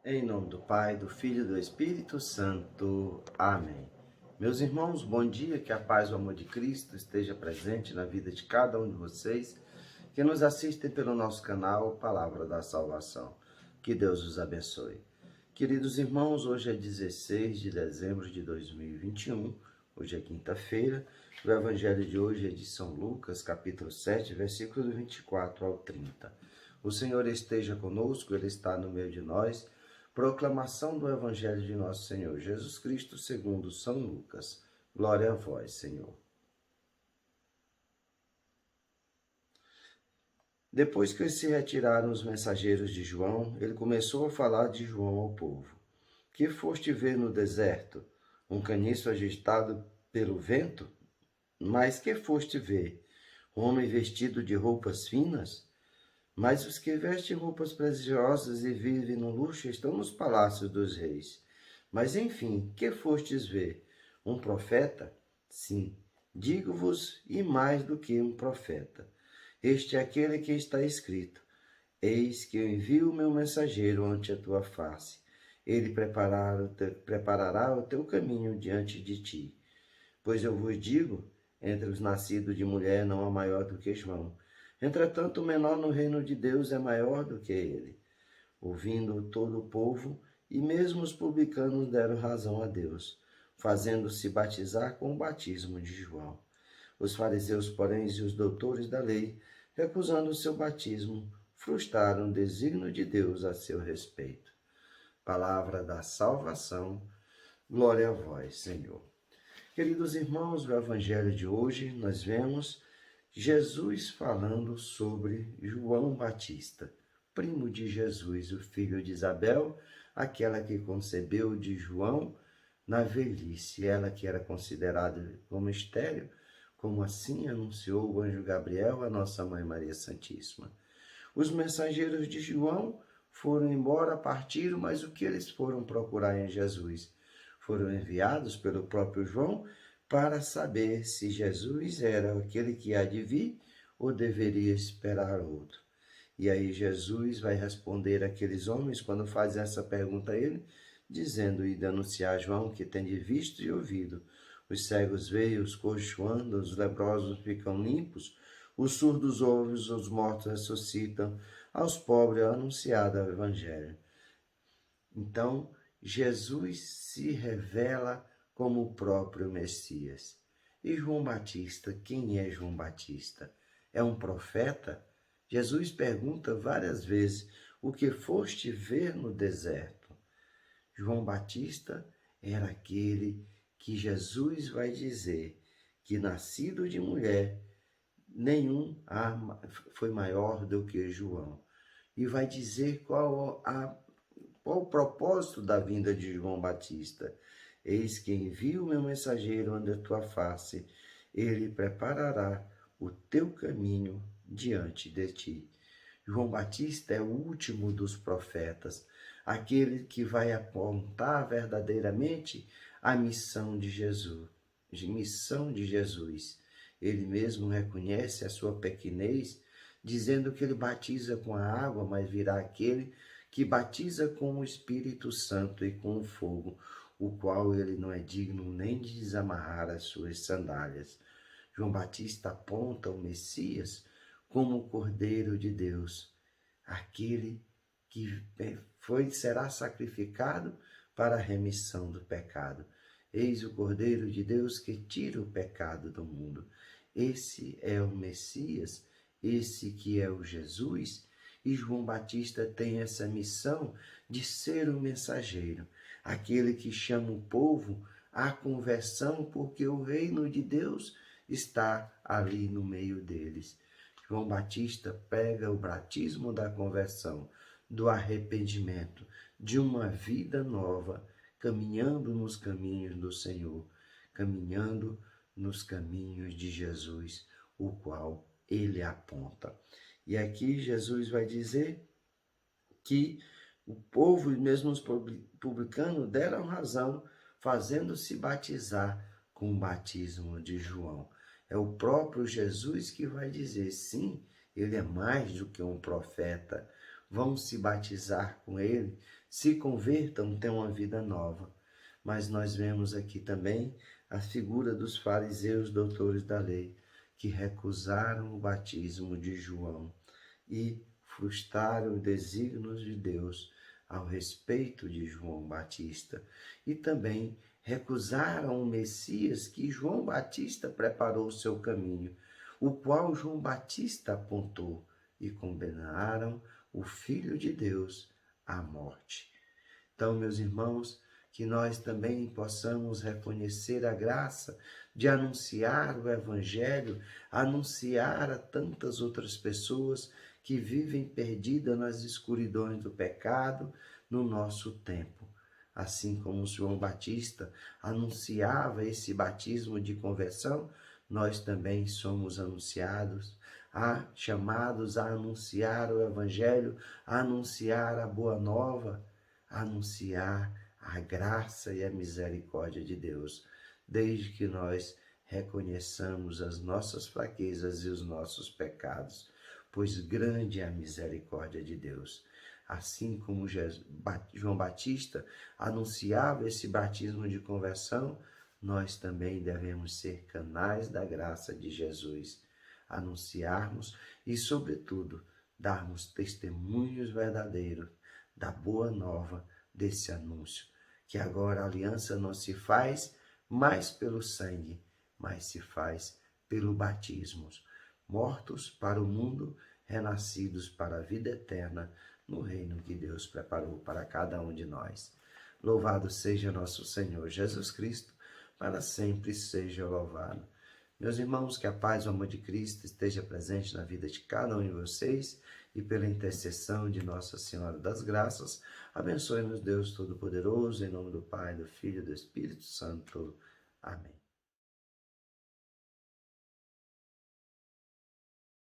Em nome do Pai, do Filho e do Espírito Santo. Amém. Meus irmãos, bom dia, que a paz e o amor de Cristo esteja presente na vida de cada um de vocês que nos assistem pelo nosso canal Palavra da Salvação. Que Deus os abençoe. Queridos irmãos, hoje é 16 de dezembro de 2021, hoje é quinta-feira. O evangelho de hoje é de São Lucas, capítulo 7, versículos do 24 ao 30. O Senhor esteja conosco, Ele está no meio de nós. Proclamação do Evangelho de nosso Senhor Jesus Cristo segundo São Lucas. Glória a vós, Senhor. Depois que se retiraram os mensageiros de João, ele começou a falar de João ao povo. Que foste ver no deserto? Um caniço agitado pelo vento? Mas que foste ver? Um homem vestido de roupas finas? Mas os que vestem roupas preciosas e vivem no luxo estão nos palácios dos reis. Mas enfim, que fostes ver? Um profeta? Sim, digo-vos, e mais do que um profeta. Este é aquele que está escrito: Eis que eu envio o meu mensageiro ante a tua face. Ele preparará o teu caminho diante de ti. Pois eu vos digo, entre os nascidos de mulher não há maior do que João. Entretanto, o menor no reino de Deus é maior do que ele. Ouvindo todo o povo, e mesmo os publicanos deram razão a Deus, fazendo-se batizar com o batismo de João. Os fariseus, porém, e os doutores da lei, recusando o seu batismo, frustraram o desígnio de Deus a seu respeito. Palavra da salvação, glória a vós, Senhor. Queridos irmãos, no Evangelho de hoje nós vemos Jesus falando sobre João Batista, primo de Jesus, o filho de Isabel, aquela que concebeu de João na velhice, ela que era considerada como estéril, como assim anunciou o anjo Gabriel a nossa Mãe Maria Santíssima. Os mensageiros de João foram embora, partiram, mas o que eles foram procurar em Jesus? Foram enviados pelo próprio João para saber se Jesus era aquele que há de vir ou deveria esperar outro. E aí Jesus vai responder àqueles homens quando fazem essa pergunta a ele, dizendo e de anunciar a João que tem de visto e ouvido. Os cegos veem, os coxos andam, os leprosos ficam limpos, os surdos ouvem, os mortos ressuscitam, aos pobres é anunciado o Evangelho. Então, Jesus se revela como o próprio Messias. E João Batista, quem é João Batista? É um profeta? Jesus pergunta várias vezes: o que foste ver no deserto? João Batista era aquele que Jesus vai dizer que, nascido de mulher, nenhum foi maior do que João. E vai dizer qual o propósito da vinda de João Batista. Eis que envio o meu mensageiro ante a tua face, ele preparará o teu caminho diante de ti. João Batista é o último dos profetas, aquele que vai apontar verdadeiramente a missão de Jesus. Ele mesmo reconhece a sua pequenez, dizendo que ele batiza com a água, mas virá aquele que batiza com o Espírito Santo e com o fogo, o qual ele não é digno nem de desamarrar as suas sandálias. João Batista aponta o Messias como o Cordeiro de Deus, aquele que será sacrificado para a remissão do pecado. Eis o Cordeiro de Deus que tira o pecado do mundo. Esse é o Messias, esse que é o Jesus. E João Batista tem essa missão de ser o mensageiro, aquele que chama o povo à conversão, porque o reino de Deus está ali no meio deles. João Batista pega o batismo da conversão, do arrependimento, de uma vida nova, caminhando nos caminhos do Senhor, caminhando nos caminhos de Jesus, o qual ele aponta. E aqui Jesus vai dizer que o povo e mesmo os publicanos deram razão, fazendo-se batizar com o batismo de João. É o próprio Jesus que vai dizer, sim, ele é mais do que um profeta, vão se batizar com ele, se convertam, tenham uma vida nova. Mas nós vemos aqui também a figura dos fariseus doutores da lei, que recusaram o batismo de João e frustraram os desígnios de Deus ao respeito de João Batista, e também recusaram o Messias que João Batista preparou o seu caminho, o qual João Batista apontou, e condenaram o Filho de Deus à morte. Então, meus irmãos, que nós também possamos reconhecer a graça de anunciar o Evangelho, anunciar a tantas outras pessoas que vivem perdidas nas escuridões do pecado no nosso tempo. Assim como João Batista anunciava esse batismo de conversão, nós também somos chamados a anunciar o Evangelho, a anunciar a boa nova, a anunciar a graça e a misericórdia de Deus, desde que nós reconheçamos as nossas fraquezas e os nossos pecados, pois grande é a misericórdia de Deus. Assim como João Batista anunciava esse batismo de conversão, nós também devemos ser canais da graça de Jesus, anunciarmos e, sobretudo, darmos testemunhos verdadeiros da boa nova desse anúncio, que agora a aliança não se faz mais pelo sangue, mas se faz pelo batismo. Mortos para o mundo, renascidos para a vida eterna, no reino que Deus preparou para cada um de nós. Louvado seja nosso Senhor Jesus Cristo, para sempre seja louvado. Meus irmãos, que a paz e o amor de Cristo esteja presente na vida de cada um de vocês e pela intercessão de Nossa Senhora das Graças, abençoe-nos Deus Todo-Poderoso, em nome do Pai, do Filho e do Espírito Santo. Amém.